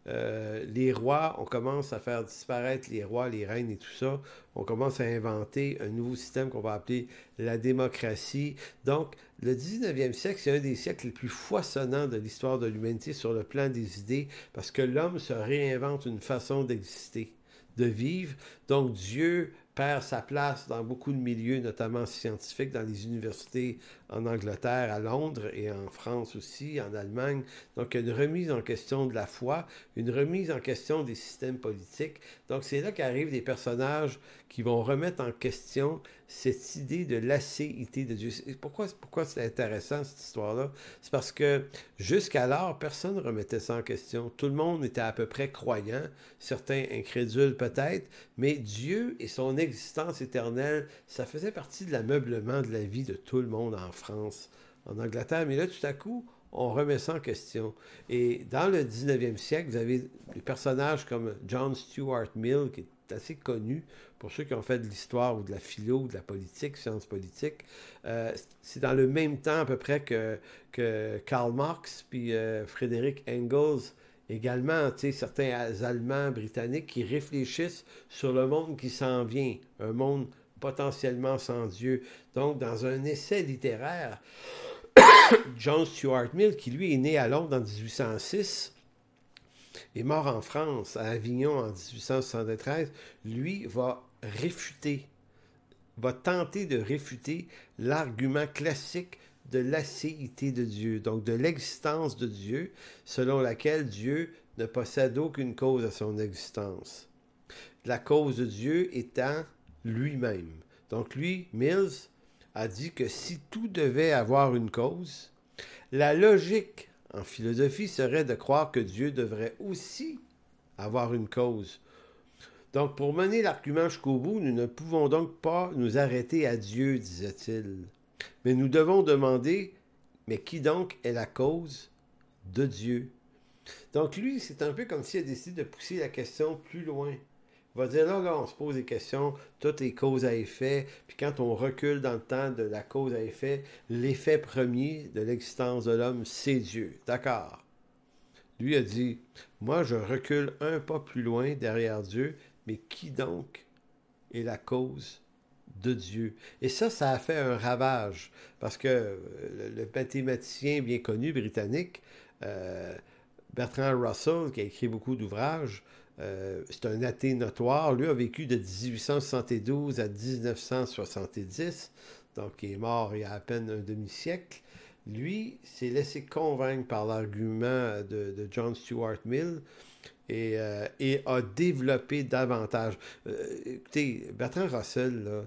Les rois, on commence à faire disparaître les rois, les reines et tout ça. On commence à inventer un nouveau système qu'on va appeler la démocratie. Donc, le 19e siècle, c'est un des siècles les plus foisonnants de l'histoire de l'humanité sur le plan des idées, parce que l'homme se réinvente une façon d'exister, de vivre. Donc, Dieu perd sa place dans beaucoup de milieux, notamment scientifiques, dans les universités en Angleterre, à Londres et en France aussi, en Allemagne. Donc, il y a une remise en question de la foi, une remise en question des systèmes politiques. Donc, c'est là qu'arrivent des personnages qui vont remettre en question cette idée de l'acéité de Dieu. Pourquoi c'est intéressant, cette histoire-là? C'est parce que jusqu'alors, personne ne remettait ça en question. Tout le monde était à peu près croyant, certains incrédules peut-être, mais Dieu et son existence éternelle, ça faisait partie de l'ameublement de la vie de tout le monde en France, en Angleterre. Mais là, tout à coup, on remet ça en question. Et dans le 19e siècle, vous avez des personnages comme John Stuart Mill, qui est assez connu pour ceux qui ont fait de l'histoire ou de la philo ou de la politique, sciences politiques. C'est dans le même temps à peu près que Karl Marx puis Frédéric Engels également, tu sais, certains Allemands, Britanniques qui réfléchissent sur le monde qui s'en vient, un monde potentiellement sans Dieu. Donc, dans un essai littéraire, John Stuart Mill, qui lui est né à Londres en 1806, est mort en France, à Avignon en 1873, lui va tenter de réfuter l'argument classique de l'acéité de Dieu, donc de l'existence de Dieu, selon laquelle Dieu ne possède aucune cause à son existence. La cause de Dieu étant lui-même. Donc lui, Mills, a dit que si tout devait avoir une cause, la logique en philosophie serait de croire que Dieu devrait aussi avoir une cause. Donc, pour mener l'argument jusqu'au bout, nous ne pouvons donc pas nous arrêter à Dieu, disait-il. Mais nous devons demander, mais qui donc est la cause de Dieu? Donc, lui, c'est un peu comme s'il a décidé de pousser la question plus loin. Il va dire, là, on se pose des questions, tout est cause à effet, puis quand on recule dans le temps de la cause à effet, l'effet premier de l'existence de l'homme, c'est Dieu. D'accord. Lui a dit, moi, je recule un pas plus loin derrière Dieu, mais qui donc est la cause de Dieu? Et ça a fait un ravage, parce que le mathématicien bien connu britannique, Bertrand Russell, qui a écrit beaucoup d'ouvrages, c'est un athée notoire. Lui a vécu de 1872 à 1970, donc il est mort il y a à peine un demi-siècle. Lui s'est laissé convaincre par l'argument de John Stuart Mill et a développé davantage. Écoutez, Bertrand Russell, là,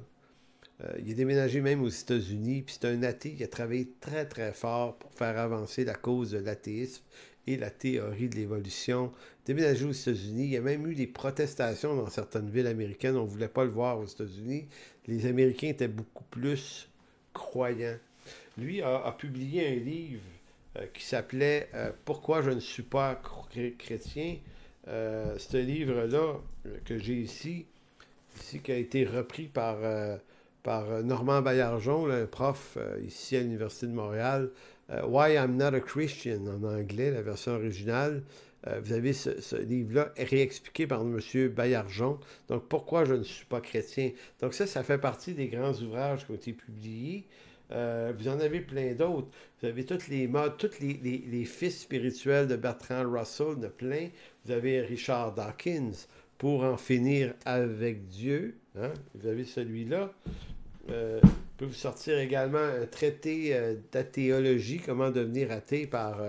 il est déménagé même aux États-Unis, puis c'est un athée qui a travaillé très très fort pour faire avancer la cause de l'athéisme et la théorie de l'évolution. Déménagé aux États-Unis, il y a même eu des protestations dans certaines villes américaines, on ne voulait pas le voir aux États-Unis. Les Américains étaient beaucoup plus croyants. Lui a publié un livre qui s'appelait Pourquoi je ne suis pas chrétien. Ce livre-là que j'ai ici, qui a été repris par Normand Baillargeon, un prof ici à l'Université de Montréal. Why I'm Not a Christian, en anglais, la version originale. Vous avez ce livre-là réexpliqué par M. Baillargeon. Donc, pourquoi je ne suis pas chrétien? Donc ça fait partie des grands ouvrages qui ont été publiés. Vous en avez plein d'autres. Vous avez toutes les modes, tous les fils spirituels de Bertrand Russell, de plein. Vous avez Richard Dawkins, Pour en finir avec Dieu. Hein? Vous avez celui-là. Je peux vous sortir également un traité d'athéologie, comment devenir athée, par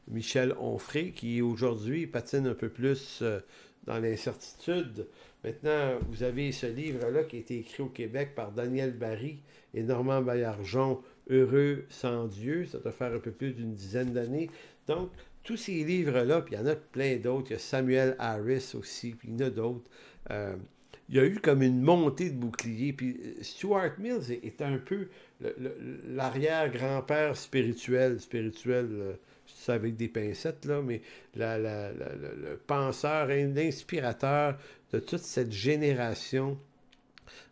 Michel Onfray, qui aujourd'hui patine un peu plus dans l'incertitude. Maintenant, vous avez ce livre-là qui a été écrit au Québec par Daniel Barry et Normand Baillargeon, Heureux sans Dieu. Ça doit faire un peu plus d'une dizaine d'années. Donc, tous ces livres-là, puis il y en a plein d'autres. Il y a Samuel Harris aussi, puis il y en a d'autres. Il y a eu comme une montée de boucliers. Puis Stuart Mills est un peu l'arrière-grand-père spirituel. Je dis ça avec des pincettes, là, mais le penseur, l'inspirateur de toute cette génération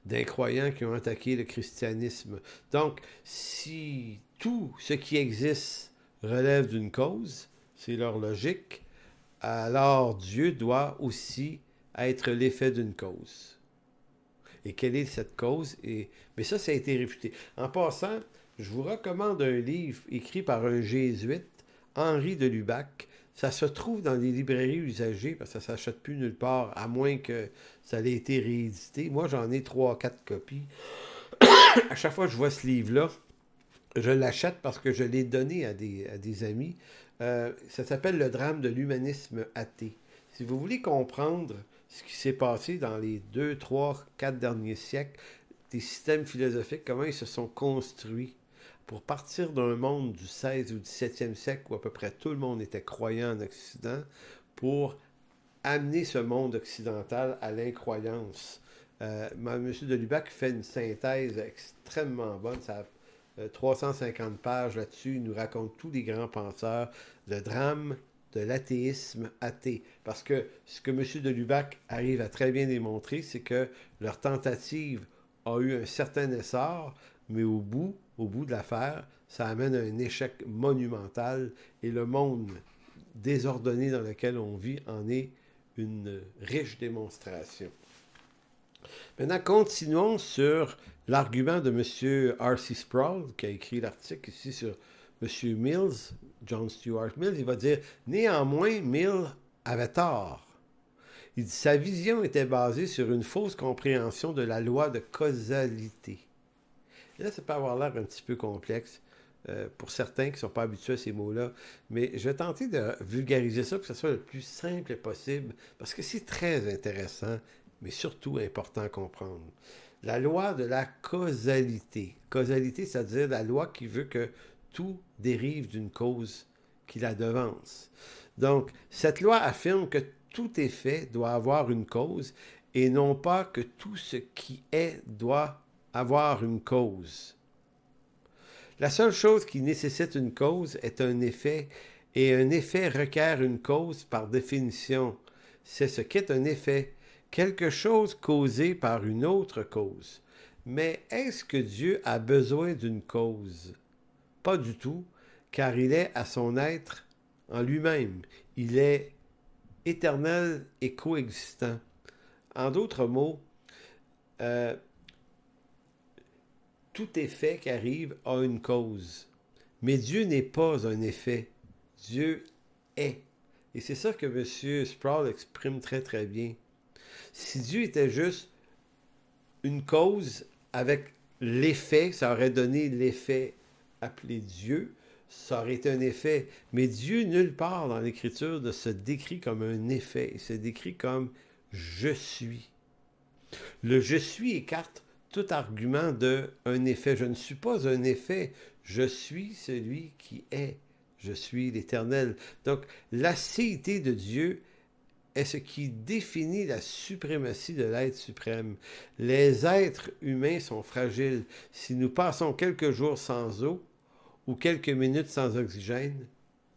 d'incroyants qui ont attaqué le christianisme. Donc, si tout ce qui existe relève d'une cause, c'est leur logique, alors Dieu doit aussi être l'effet d'une cause. Et quelle est cette cause? Mais ça a été réfuté. En passant, je vous recommande un livre écrit par un jésuite, Henri de Lubac. Ça se trouve dans les librairies usagées, parce que ça ne s'achète plus nulle part, à moins que ça ait été réédité. Moi, j'en ai 3 ou 4 copies. À chaque fois que je vois ce livre-là, je l'achète parce que je l'ai donné à des amis. Ça s'appelle Le drame de l'humanisme athée. Si vous voulez comprendre ce qui s'est passé dans les 2, 3, 4 derniers siècles, des systèmes philosophiques, comment ils se sont construits pour partir d'un monde du 16 ou 17e siècle où à peu près tout le monde était croyant en Occident, pour amener ce monde occidental à l'incroyance. M. de Lubac fait une synthèse extrêmement bonne. Ça a 350 pages là-dessus. Il nous raconte tous les grands penseurs, le drame de l'athéisme athée. Parce que ce que M. de Lubac arrive à très bien démontrer, c'est que leur tentative a eu un certain essor, mais au bout de l'affaire, ça amène à un échec monumental et le monde désordonné dans lequel on vit en est une riche démonstration. Maintenant, continuons sur l'argument de M. R.C. Sproul, qui a écrit l'article ici sur M. Mills, John Stuart Mills. Il va dire « Néanmoins, Mill avait tort. Il dit, sa vision était basée sur une fausse compréhension de la loi de causalité. » Et là, ça peut avoir l'air un petit peu complexe pour certains qui ne sont pas habitués à ces mots-là, mais je vais tenter de vulgariser ça pour que ce soit le plus simple possible, parce que c'est très intéressant, mais surtout important à comprendre. La loi de la causalité. Causalité, c'est-à-dire la loi qui veut que tout dérive d'une cause qui la devance. Donc, cette loi affirme que tout effet doit avoir une cause et non pas que tout ce qui est doit avoir une cause. La seule chose qui nécessite une cause est un effet, et un effet requiert une cause par définition. C'est ce qu'est un effet, quelque chose causé par une autre cause. Mais est-ce que Dieu a besoin d'une cause? Pas du tout, car il est à son être en lui-même. Il est éternel et coexistant. En d'autres mots, tout effet qui arrive a une cause. Mais Dieu n'est pas un effet. Dieu est. Et c'est ça que M. Sproul exprime très très bien. Si Dieu était juste une cause avec l'effet, ça aurait donné l'effet appelé Dieu, ça aurait été un effet. Mais Dieu, nulle part dans l'Écriture, ne se décrit comme un effet. Il se décrit comme « je suis ». Le « je suis » écarte tout argument de un effet. Je ne suis pas un effet. Je suis celui qui est. Je suis l'Éternel. Donc, l'acéité de Dieu est ce qui définit la suprématie de l'être suprême. Les êtres humains sont fragiles. Si nous passons quelques jours sans eau ou quelques minutes sans oxygène,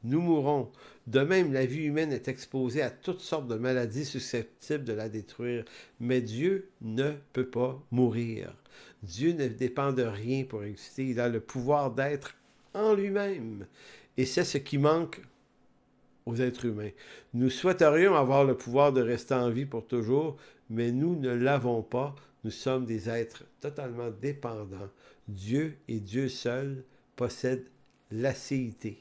nous mourrons. De même, la vie humaine est exposée à toutes sortes de maladies susceptibles de la détruire. Mais Dieu ne peut pas mourir. Dieu ne dépend de rien pour exister. Il a le pouvoir d'être en lui-même. Et c'est ce qui manque aux êtres humains. Nous souhaiterions avoir le pouvoir de rester en vie pour toujours, mais nous ne l'avons pas. Nous sommes des êtres totalement dépendants. Dieu et Dieu seul possèdent l'acéité.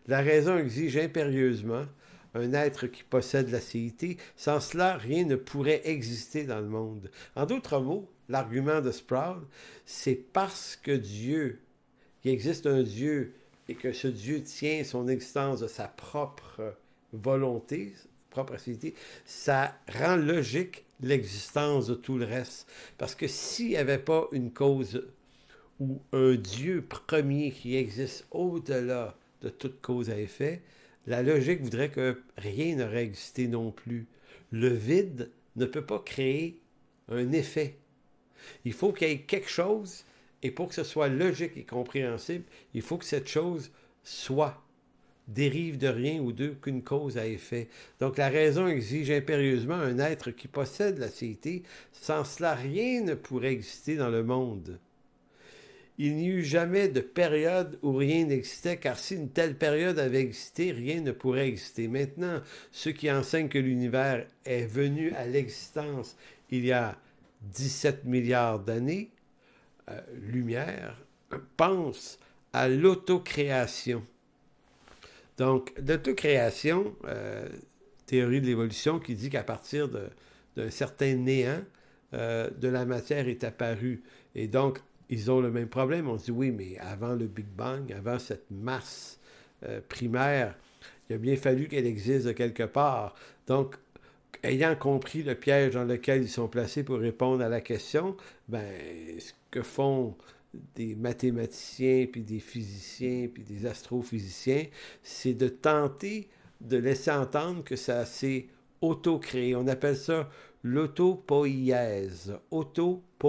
La raison exige impérieusement un être qui possède l'acéité. Sans cela, rien ne pourrait exister dans le monde. En d'autres mots, l'argument de Sproul, c'est parce que Dieu, qu'il existe un Dieu et que ce Dieu tient son existence de sa propre volonté, propre acéité, ça rend logique l'existence de tout le reste. Parce que s'il n'y avait pas une cause ou un Dieu premier qui existe au-delà de toute cause à effet, la logique voudrait que rien n'aurait existé non plus. Le vide ne peut pas créer un effet. Il faut qu'il y ait quelque chose, et pour que ce soit logique et compréhensible, il faut que cette chose soit, dérive de rien ou d'aucune cause à effet. Donc la raison exige impérieusement un être qui possède l'acéité. Sans cela, rien ne pourrait exister dans le monde. Il n'y eut jamais de période où rien n'existait, car si une telle période avait existé, rien ne pourrait exister. Maintenant, ceux qui enseignent que l'univers est venu à l'existence il y a 17 milliards d'années, lumière, pensent à l'autocréation. Donc, l'autocréation, théorie de l'évolution qui dit qu'à partir d'un certain néant, de la matière est apparue. Et donc, ils ont le même problème. On dit oui, mais avant le Big Bang, avant cette masse primaire, il a bien fallu qu'elle existe de quelque part. Donc, ayant compris le piège dans lequel ils sont placés pour répondre à la question, ben, ce que font des mathématiciens, puis des physiciens, puis des astrophysiciens, c'est de tenter de laisser entendre que ça s'est auto-créé. On appelle ça l'autopoïèse. Autopoïèse.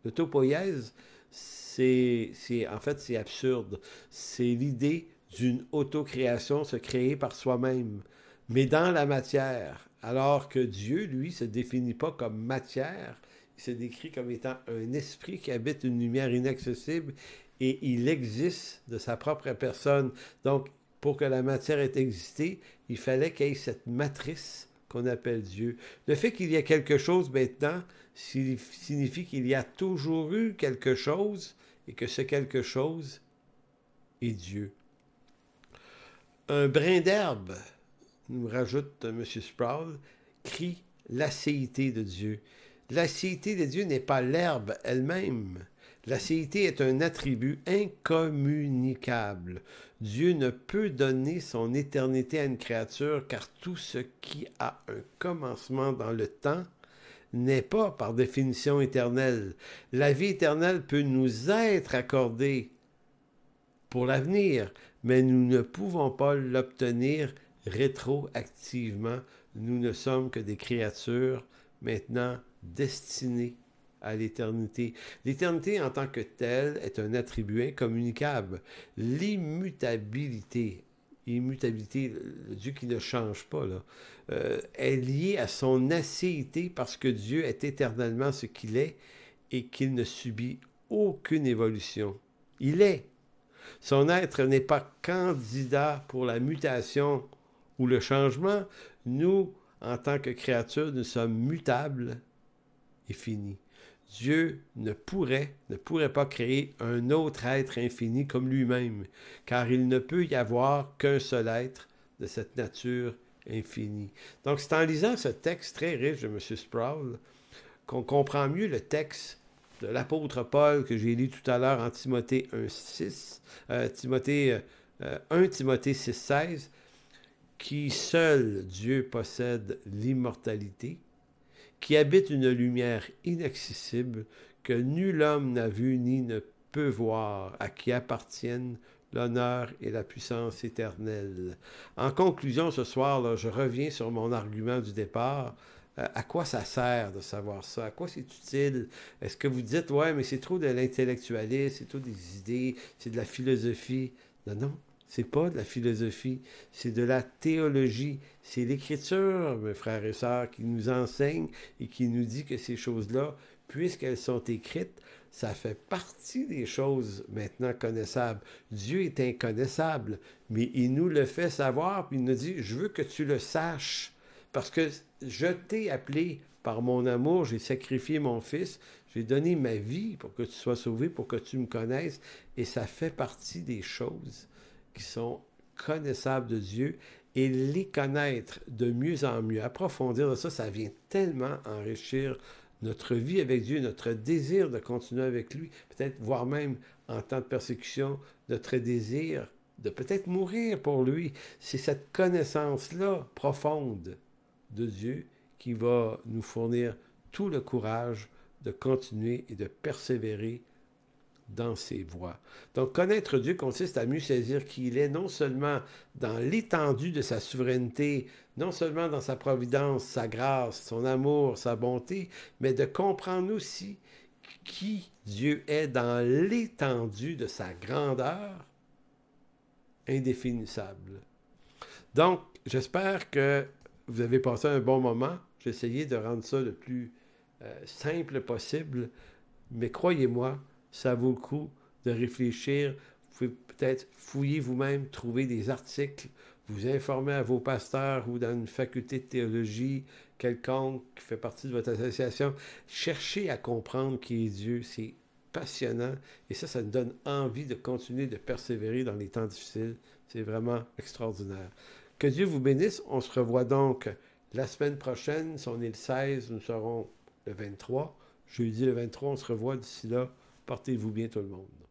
L'autopoïèse, en fait, c'est absurde. C'est l'idée d'une autocréation, se créer par soi-même, mais dans la matière. Alors que Dieu, lui, se définit pas comme matière, il se décrit comme étant un esprit qui habite une lumière inaccessible et il existe de sa propre personne. Donc, pour que la matière ait existé, il fallait qu'il y ait cette matrice qu'on appelle Dieu. Le fait qu'il y ait quelque chose maintenant signifie qu'il y a toujours eu quelque chose et que ce quelque chose est Dieu. Un brin d'herbe, nous rajoute M. Sproul, crie l'acéité de Dieu. L'acéité de Dieu n'est pas l'herbe elle-même. L'acéité est un attribut incommunicable. Dieu ne peut donner son éternité à une créature car tout ce qui a un commencement dans le temps n'est pas par définition éternel. La vie éternelle peut nous être accordée pour l'avenir, mais nous ne pouvons pas l'obtenir rétroactivement. Nous ne sommes que des créatures maintenant destinées à l'éternité. L'éternité en tant que telle est un attribut incommunicable. L'immutabilité, le Dieu qui ne change pas, là, est liée à son acéité parce que Dieu est éternellement ce qu'il est et qu'il ne subit aucune évolution. Il est. Son être n'est pas candidat pour la mutation ou le changement. Nous, en tant que créatures, nous sommes mutables et finis. Dieu ne pourrait pas créer un autre être infini comme lui-même, car il ne peut y avoir qu'un seul être de cette nature infinie. Donc, c'est en lisant ce texte très riche de M. Sproul qu'on comprend mieux le texte de l'apôtre Paul que j'ai lu tout à l'heure en Timothée 1,6, 1 Timothée 6,16, qui seul Dieu possède l'immortalité, qui habite une lumière inaccessible que nul homme n'a vue ni ne peut voir, à qui appartiennent l'honneur et la puissance éternelle. En conclusion, ce soir, là, je reviens sur mon argument du départ. À quoi ça sert de savoir ça? À quoi c'est utile? Est-ce que vous dites, ouais, mais c'est trop de l'intellectualisme, c'est trop des idées, c'est de la philosophie? Non, non, c'est pas de la philosophie, c'est de la théologie. C'est l'Écriture, mes frères et sœurs, qui nous enseigne et qui nous dit que ces choses-là, puisqu'elles sont écrites, ça fait partie des choses maintenant connaissables. Dieu est inconnaissable, mais il nous le fait savoir, puis il nous dit, je veux que tu le saches. Parce que je t'ai appelé par mon amour, j'ai sacrifié mon fils, j'ai donné ma vie pour que tu sois sauvé, pour que tu me connaisses, et ça fait partie des choses qui sont connaissables de Dieu, et les connaître de mieux en mieux, approfondir de ça, ça vient tellement enrichir notre vie avec Dieu, notre désir de continuer avec lui, peut-être voire même en temps de persécution, notre désir de peut-être mourir pour lui. C'est cette connaissance-là profonde de Dieu qui va nous fournir tout le courage de continuer et de persévérer dans ses voies. Donc, connaître Dieu consiste à mieux saisir qui il est, non seulement dans l'étendue de sa souveraineté, non seulement dans sa providence, sa grâce, son amour, sa bonté, mais de comprendre aussi qui Dieu est dans l'étendue de sa grandeur indéfinissable. Donc, j'espère que vous avez passé un bon moment. J'ai essayé de rendre ça le plus simple possible, mais croyez-moi, ça vaut le coup de réfléchir. Vous pouvez peut-être fouiller vous-même, trouver des articles, vous informer à vos pasteurs ou dans une faculté de théologie quelconque qui fait partie de votre association. Cherchez à comprendre qui est Dieu. C'est passionnant et ça nous donne envie de continuer de persévérer dans les temps difficiles. C'est vraiment extraordinaire. Que Dieu vous bénisse. On se revoit donc la semaine prochaine. Si on est le 16, nous serons le 23. Jeudi le 23, on se revoit. D'ici là, portez-vous bien tout le monde.